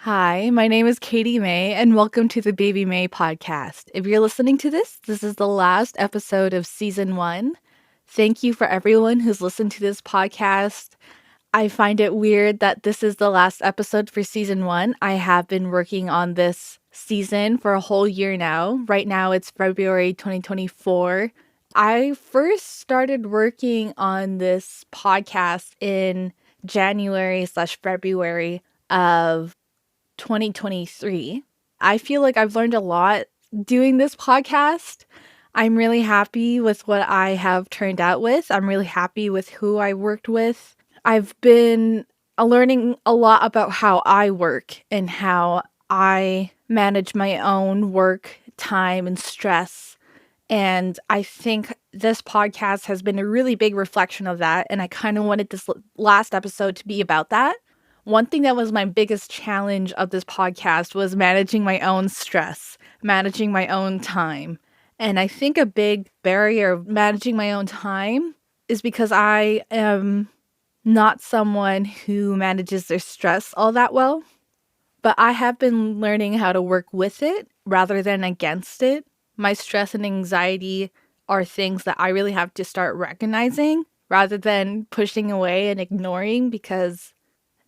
Hi, my name is Katie May, and welcome to the Baby May podcast. If you're listening to this is the last episode of season 1. Thank you for everyone who's listened to this podcast. I find it weird that this is the last episode for season 1. I have been working on this season for a whole year now. Right now, it's February 2024. I first started working on this podcast in January/February of 2023. I feel like I've learned a lot doing this podcast. I'm really happy with what I have turned out with. I'm really happy with who I worked with. I've been learning a lot about how I work and how I manage my own work, time, and stress. And I think this podcast has been a really big reflection of that. And I kind of wanted this last episode to be about that. One thing that was my biggest challenge of this podcast was managing my own stress, managing my own time. And I think a big barrier of managing my own time is because I am not someone who manages their stress all that well. But I have been learning how to work with it rather than against it. My stress and anxiety are things that I really have to start recognizing rather than pushing away and ignoring, because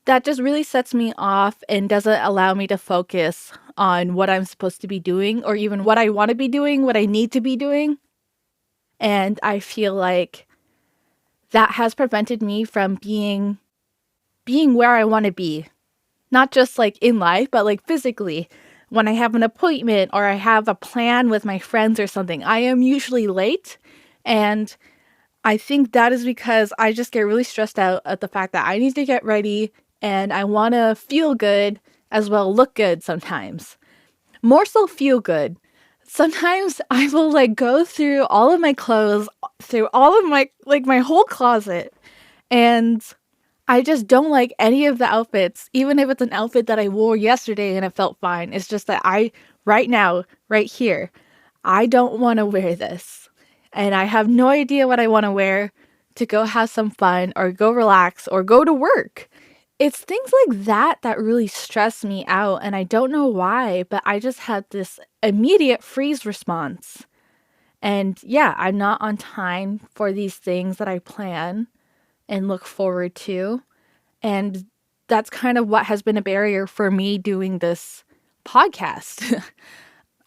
that just really sets me off and doesn't allow me to focus on what I'm supposed to be doing or even what I want to be doing, what I need to be doing. And I feel like that has prevented me from being where I want to be. Not just like in life, but like physically. When I have an appointment or I have a plan with my friends or something, I am usually late. And I think that is because I just get really stressed out at the fact that I need to get ready and I want to feel good as well, look good sometimes. More so feel good. Sometimes I will like go through all of my clothes, through all of my whole closet, and I just don't like any of the outfits, even if it's an outfit that I wore yesterday and it felt fine. It's just that right now, right here, I don't want to wear this. And I have no idea what I want to wear to go have some fun or go relax or go to work. It's things like that that really stress me out, and I don't know why, but I just had this immediate freeze response. And yeah, I'm not on time for these things that I plan and look forward to. And that's kind of what has been a barrier for me doing this podcast.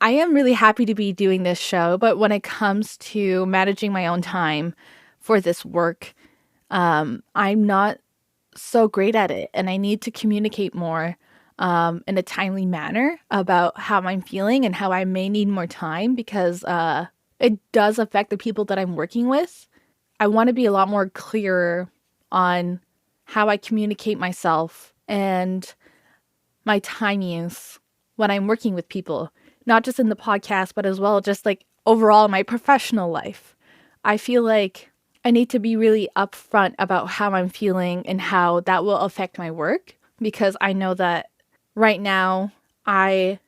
I am really happy to be doing this show, but when it comes to managing my own time for this work, I'm not so great at it, and I need to communicate more in a timely manner about how I'm feeling and how I may need more time, because it does affect the people that I'm working with. I want to be a lot more clearer on how I communicate myself and my time use when I'm working with people, not just in the podcast, but as well just like overall in my professional life. I feel like I need to be really upfront about how I'm feeling and how that will affect my work, because I know that right now I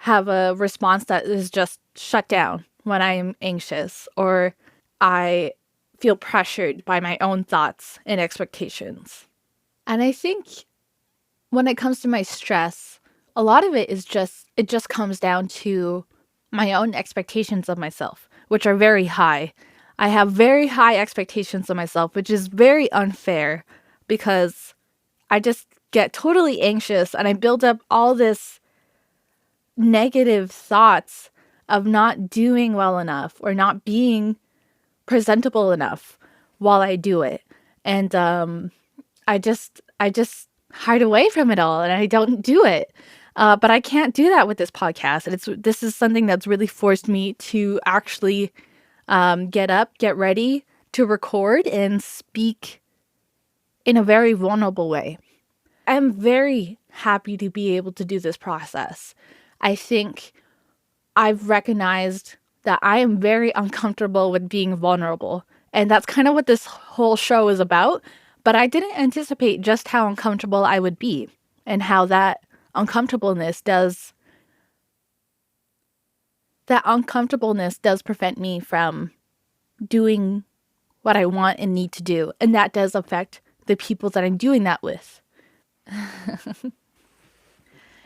have a response that is just shut down when I am anxious or I feel pressured by my own thoughts and expectations. And I think when it comes to my stress, a lot of it just comes down to my own expectations of myself, which are very high. I have very high expectations of myself, which is very unfair because I just get totally anxious and I build up all this negative thoughts of not doing well enough or not being presentable enough while I do it. And I just hide away from it all and I don't do it. But I can't do that with this podcast. And this is something that's really forced me to actually get up, get ready to record and speak in a very vulnerable way. I'm very happy to be able to do this process. I think I've recognized that I am very uncomfortable with being vulnerable. And that's kind of what this whole show is about. But I didn't anticipate just how uncomfortable I would be and how uncomfortableness does that uncomfortableness does prevent me from doing what I want and need to do. And that does affect the people that I'm doing that with.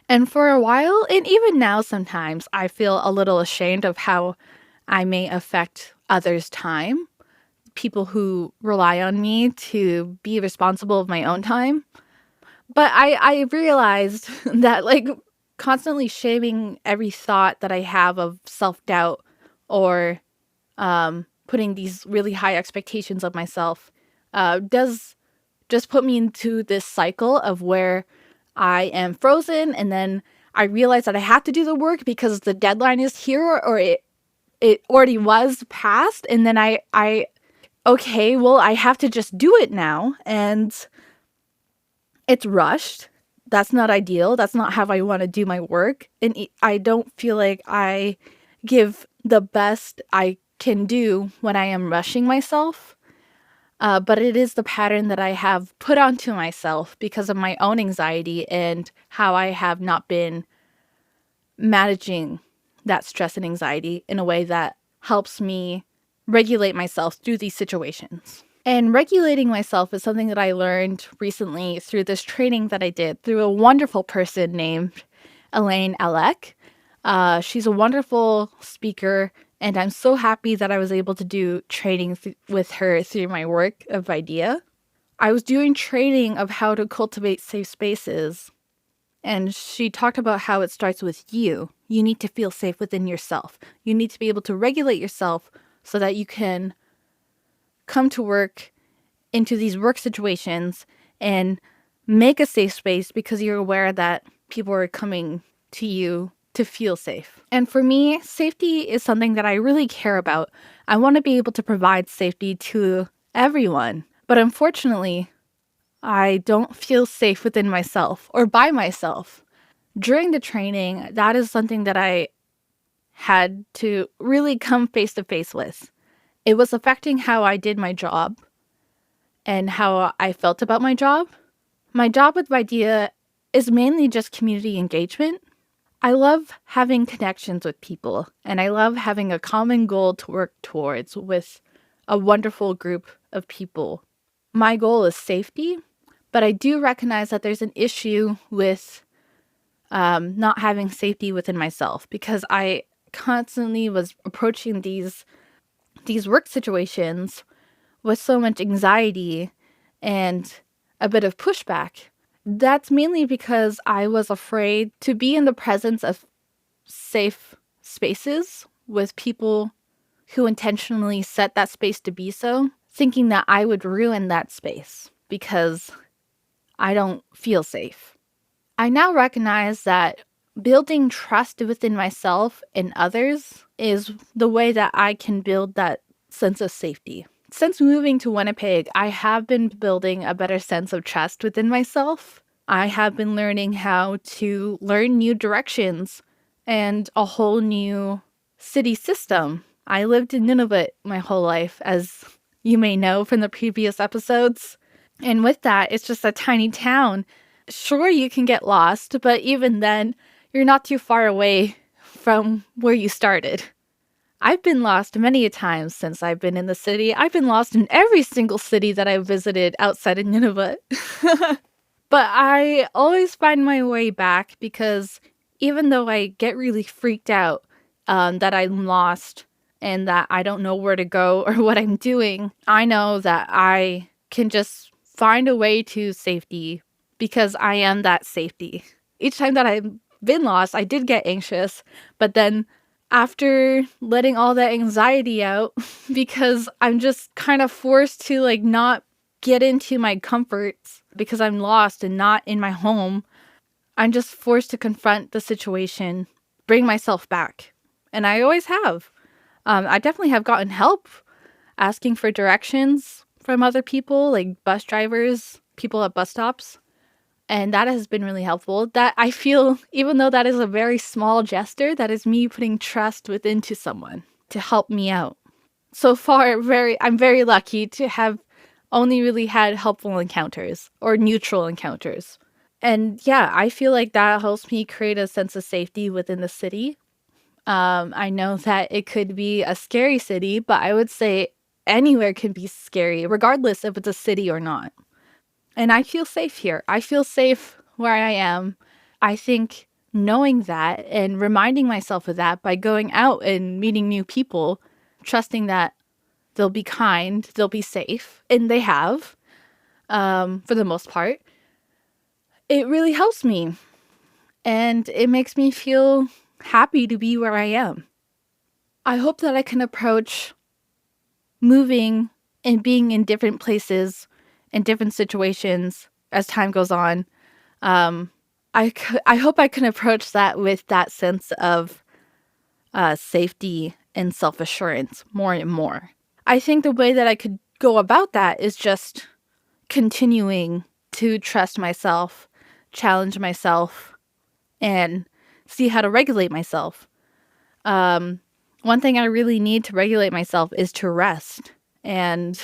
And for a while, and even now sometimes, I feel a little ashamed of how I may affect others' time, people who rely on me to be responsible of my own time. But I realized that, like, constantly shaming every thought that I have of self-doubt or putting these really high expectations of myself does just put me into this cycle of where I am frozen, and then I realize that I have to do the work because the deadline is here, or it already was passed, and then I okay, well, I have to just do it now, and it's rushed. That's not ideal. That's not how I want to do my work. And I don't feel like I give the best I can do when I am rushing myself. But it is the pattern that I have put onto myself because of my own anxiety and how I have not been managing that stress and anxiety in a way that helps me regulate myself through these situations. And regulating myself is something that I learned recently through this training that I did through a wonderful person named Elaine Alec. She's a wonderful speaker, and I'm so happy that I was able to do training with her through my work of IDEA. I was doing training of how to cultivate safe spaces, and she talked about how it starts with you. You need to feel safe within yourself. You need to be able to regulate yourself so that you can come to work into these work situations and make a safe space because you're aware that people are coming to you to feel safe. And for me, safety is something that I really care about. I want to be able to provide safety to everyone. But unfortunately, I don't feel safe within myself or by myself. During the training, that is something that I had to really come face to face with. It was affecting how I did my job and how I felt about my job. My job with Idea is mainly just community engagement. I love having connections with people, and I love having a common goal to work towards with a wonderful group of people. My goal is safety, but I do recognize that there's an issue with not having safety within myself because I constantly was approaching these work situations with so much anxiety and a bit of pushback. That's mainly because I was afraid to be in the presence of safe spaces with people who intentionally set that space to be so, thinking that I would ruin that space because I don't feel safe. I now recognize that building trust within myself and others is the way that I can build that sense of safety. Since moving to Winnipeg, I have been building a better sense of trust within myself. I have been learning how to learn new directions and a whole new city system. I lived in Nunavut my whole life, as you may know from the previous episodes. And with that, it's just a tiny town. Sure, you can get lost, but even then, you're not too far away from where you started. I've been lost many a times since I've been in the city. I've been lost in every single city that I've visited outside of Nunavut. But I always find my way back because even though I get really freaked out that I'm lost and that I don't know where to go or what I'm doing, I know that I can just find a way to safety because I am that safety. Each time that I've been lost, I did get anxious, but then after letting all that anxiety out, because I'm just kind of forced to like not get into my comforts because I'm lost and not in my home, I'm just forced to confront the situation, bring myself back. And I always have. I definitely have gotten help asking for directions from other people, like bus drivers, people at bus stops. And that has been really helpful. That I feel, even though that is a very small gesture, that is me putting trust into someone to help me out. So far, I'm very lucky to have only really had helpful encounters or neutral encounters. And yeah, I feel like that helps me create a sense of safety within the city. I know that it could be a scary city, but I would say anywhere can be scary, regardless if it's a city or not. And I feel safe here. I feel safe where I am. I think knowing that and reminding myself of that by going out and meeting new people, trusting that they'll be kind, they'll be safe, and they have, for the most part, it really helps me. And it makes me feel happy to be where I am. I hope that I can approach moving and being in different places and different situations as time goes on. I hope I can approach that with that sense of safety and self-assurance more and more. I think the way that I could go about that is just continuing to trust myself, challenge myself, and see how to regulate myself. One thing I really need to regulate myself is to rest. And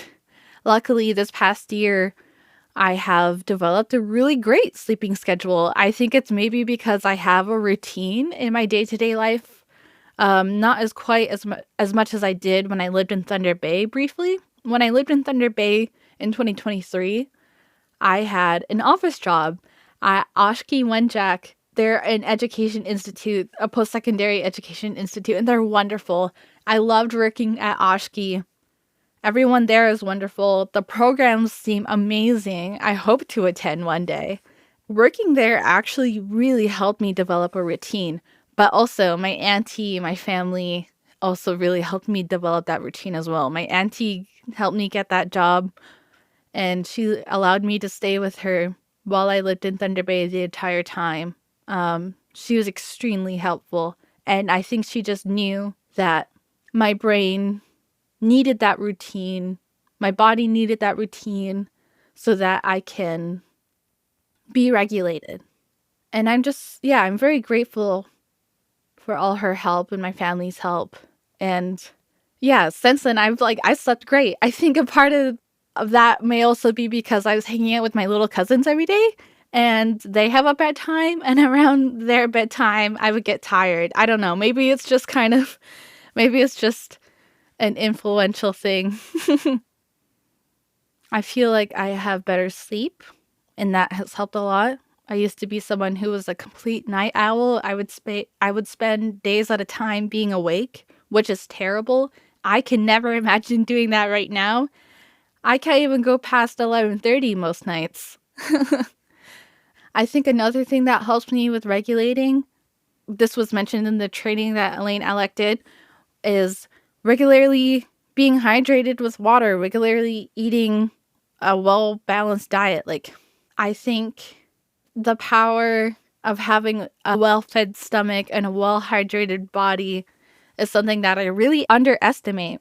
luckily, this past year, I have developed a really great sleeping schedule. I think it's maybe because I have a routine in my day-to-day life. Not as quite as much as I did when I lived in Thunder Bay briefly. When I lived in Thunder Bay in 2023, I had an office job at Oshkosh Wenjack. They're an education institute, a post-secondary education institute, and they're wonderful. I loved working at Oshkosh. Everyone there is wonderful. The programs seem amazing. I hope to attend one day. Working there actually really helped me develop a routine, but also my auntie, my family also really helped me develop that routine as well. My auntie helped me get that job, and she allowed me to stay with her while I lived in Thunder Bay the entire time. She was extremely helpful, and I think she just knew that my brain needed that routine, my body needed that routine so that I can be regulated. And I'm very grateful for all her help and my family's help. And yeah, since then I slept great. I think a part of that may also be because I was hanging out with my little cousins every day, and they have a bedtime, and around their bedtime I would get tired. I don't know. Maybe it's just an influential thing. I feel like I have better sleep, and that has helped a lot. I used to be someone who was a complete night owl. I would spend days at a time being awake, which is terrible. I can never imagine doing that right now. I can't even go past 11:30 most nights. I think another thing that helps me with regulating, this was mentioned in the training that Elaine Alec did, is regularly being hydrated with water, regularly eating a well-balanced diet. Like, I think the power of having a well-fed stomach and a well-hydrated body is something that I really underestimate.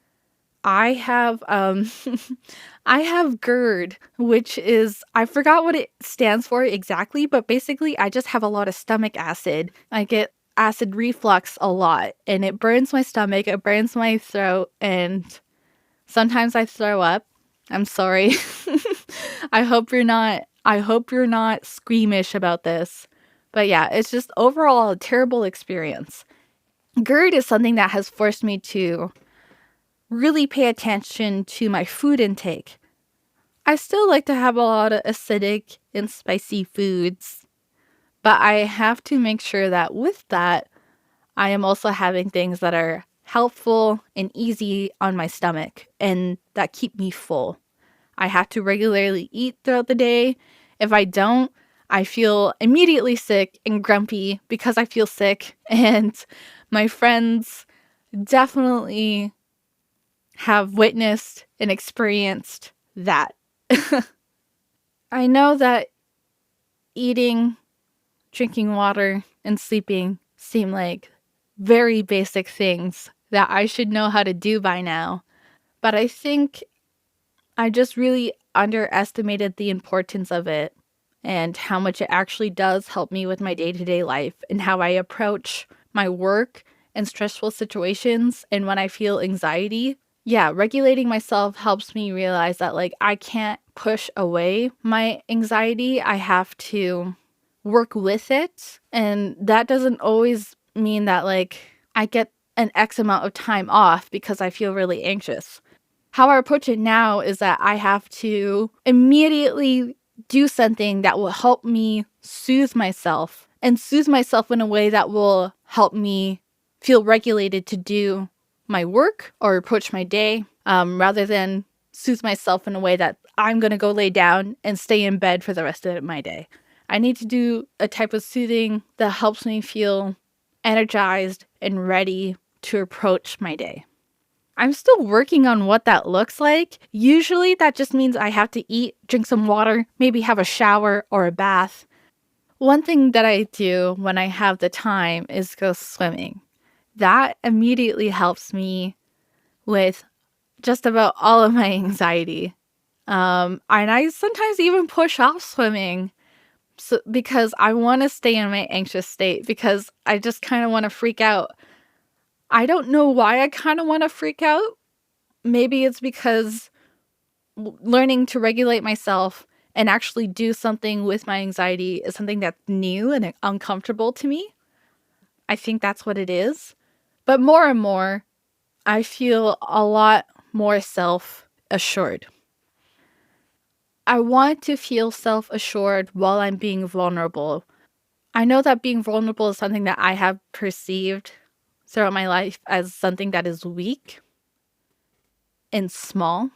I have I have GERD, which is, I forgot what it stands for exactly, but basically I just have a lot of stomach acid. I get acid reflux a lot, and it burns my stomach, it burns my throat, and sometimes I throw up. I'm sorry. I hope you're not squeamish about this. But yeah, it's just overall a terrible experience. GERD is something that has forced me to really pay attention to my food intake. I still like to have a lot of acidic and spicy foods, but I have to make sure that with that, I am also having things that are helpful and easy on my stomach and that keep me full. I have to regularly eat throughout the day. If I don't, I feel immediately sick and grumpy because I feel sick, and my friends definitely have witnessed and experienced that. I know that eating, drinking water, and sleeping seem like very basic things that I should know how to do by now, but I think I just really underestimated the importance of it and how much it actually does help me with my day-to-day life and how I approach my work and stressful situations and when I feel anxiety. Yeah, regulating myself helps me realize that I can't push away my anxiety. I have to work with it. And that doesn't always mean that I get an X amount of time off because I feel really anxious. How I approach it now is that I have to immediately do something that will help me soothe myself and soothe myself in a way that will help me feel regulated to do my work or approach my day, rather than soothe myself in a way that I'm going to go lay down and stay in bed for the rest of my day. I need to do a type of soothing that helps me feel energized and ready to approach my day. I'm still working on what that looks like. Usually that just means I have to eat, drink some water, maybe have a shower or a bath. One thing that I do when I have the time is go swimming. That immediately helps me with just about all of my anxiety. And I sometimes even push off swimming because I want to stay in my anxious state, because I just kind of want to freak out. I don't know why I kind of want to freak out. Maybe it's because learning to regulate myself and actually do something with my anxiety is something that's new and uncomfortable to me. I think that's what it is. But more and more, I feel a lot more self-assured. I want to feel self-assured while I'm being vulnerable. I know that being vulnerable is something that I have perceived throughout my life as something that is weak and small.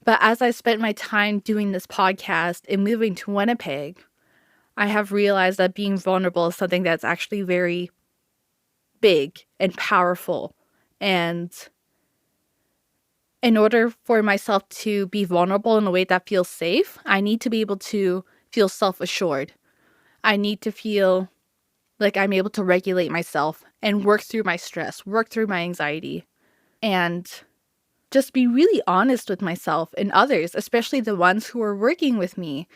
But as I spent my time doing this podcast and moving to Winnipeg, I have realized that being vulnerable is something that's actually very big and powerful. And in order for myself to be vulnerable in a way that feels safe, I need to be able to feel self-assured. I need to feel like I'm able to regulate myself and work through my stress, work through my anxiety, and just be really honest with myself and others, especially the ones who are working with me,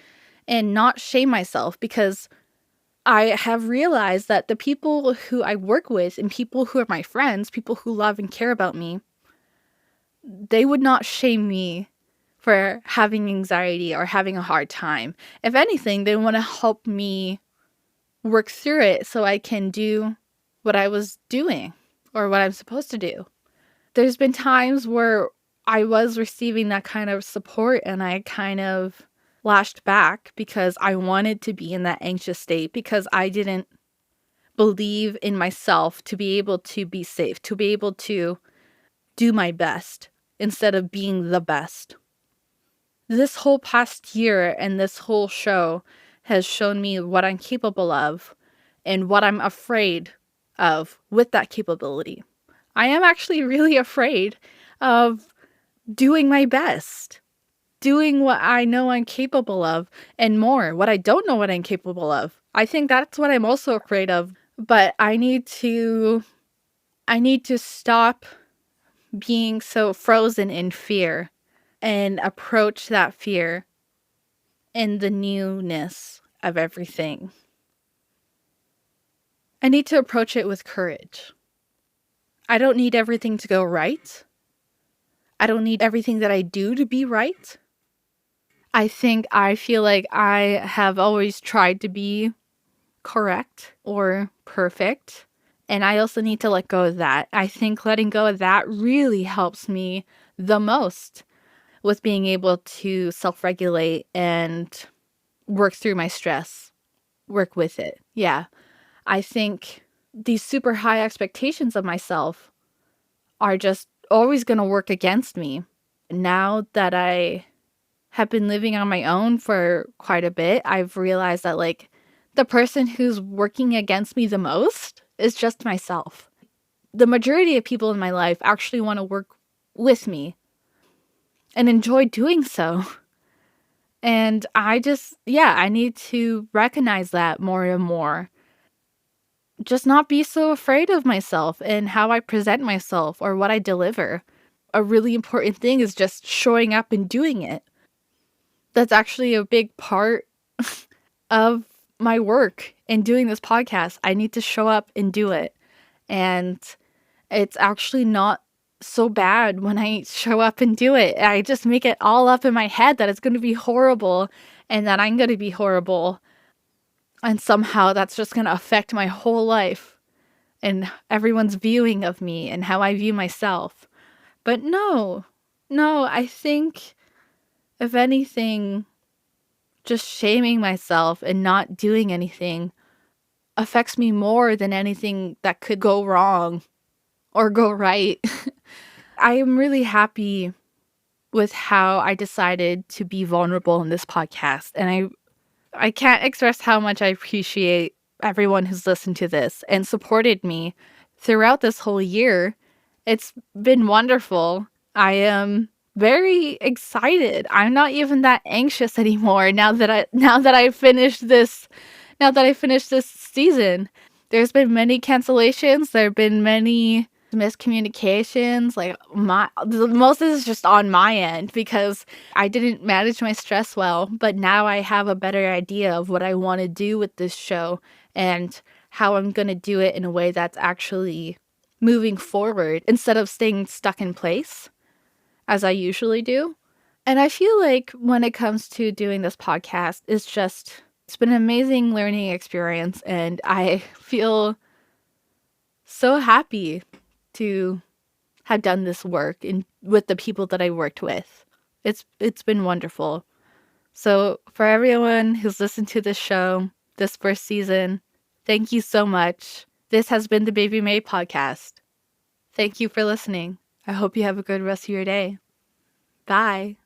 and not shame myself, because I have realized that the people who I work with and people who are my friends, people who love and care about me, they would not shame me for having anxiety or having a hard time. If anything, they want to help me work through it so I can do what I was doing or what I'm supposed to do. There's been times where I was receiving that kind of support and I kind of lashed back because I wanted to be in that anxious state, because I didn't believe in myself to be able to be safe, to be able to do my best instead of being the best. This whole past year and this whole show has shown me what I'm capable of and what I'm afraid of with that capability. I am actually really afraid of doing my best, doing what I know I'm capable of, and more, what I don't know what I'm capable of. I think that's what I'm also afraid of, but I need to stop being so frozen in fear and approach that fear in the newness of everything. I need to approach it with courage. I don't need everything to go right. I don't need everything that I do to be right. I feel like I have always tried to be correct or perfect. And I also need to let go of that. I think letting go of that really helps me the most with being able to self-regulate and work through my stress, work with it. Yeah. I think these super high expectations of myself are just always going to work against me. Now that I have been living on my own for quite a bit, I've realized that like the person who's working against me the most is just myself. The majority of people in my life actually want to work with me and enjoy doing so. And I need to recognize that more and more. Just not be so afraid of myself and how I present myself or what I deliver. A really important thing is just showing up and doing it. That's actually a big part of my work in doing this podcast. I need to show up and do it. And it's actually not so bad when I show up and do it. I just make it all up in my head that it's going to be horrible and that I'm going to be horrible. And somehow that's just going to affect my whole life and everyone's viewing of me and how I view myself. But no, I think if anything, just shaming myself and not doing anything affects me more than anything that could go wrong or go right. I am really happy with how I decided to be vulnerable in this podcast. And I can't express how much I appreciate everyone who's listened to this and supported me throughout this whole year. It's been wonderful. I am very excited. I'm not even that anxious anymore now that I finished this season. There's been many cancellations, there have been many miscommunications, like most of this is just on my end because I didn't manage my stress well, but now I have a better idea of what I want to do with this show and how I'm going to do it in a way that's actually moving forward instead of staying stuck in place as I usually do. And I feel like when it comes to doing this podcast, it's been an amazing learning experience, and I feel so happy to have done this work with the people that I worked with. It's been wonderful. So for everyone who's listened to this show, this first season, thank you so much. This has been the Baby May podcast. Thank you for listening. I hope you have a good rest of your day. Bye.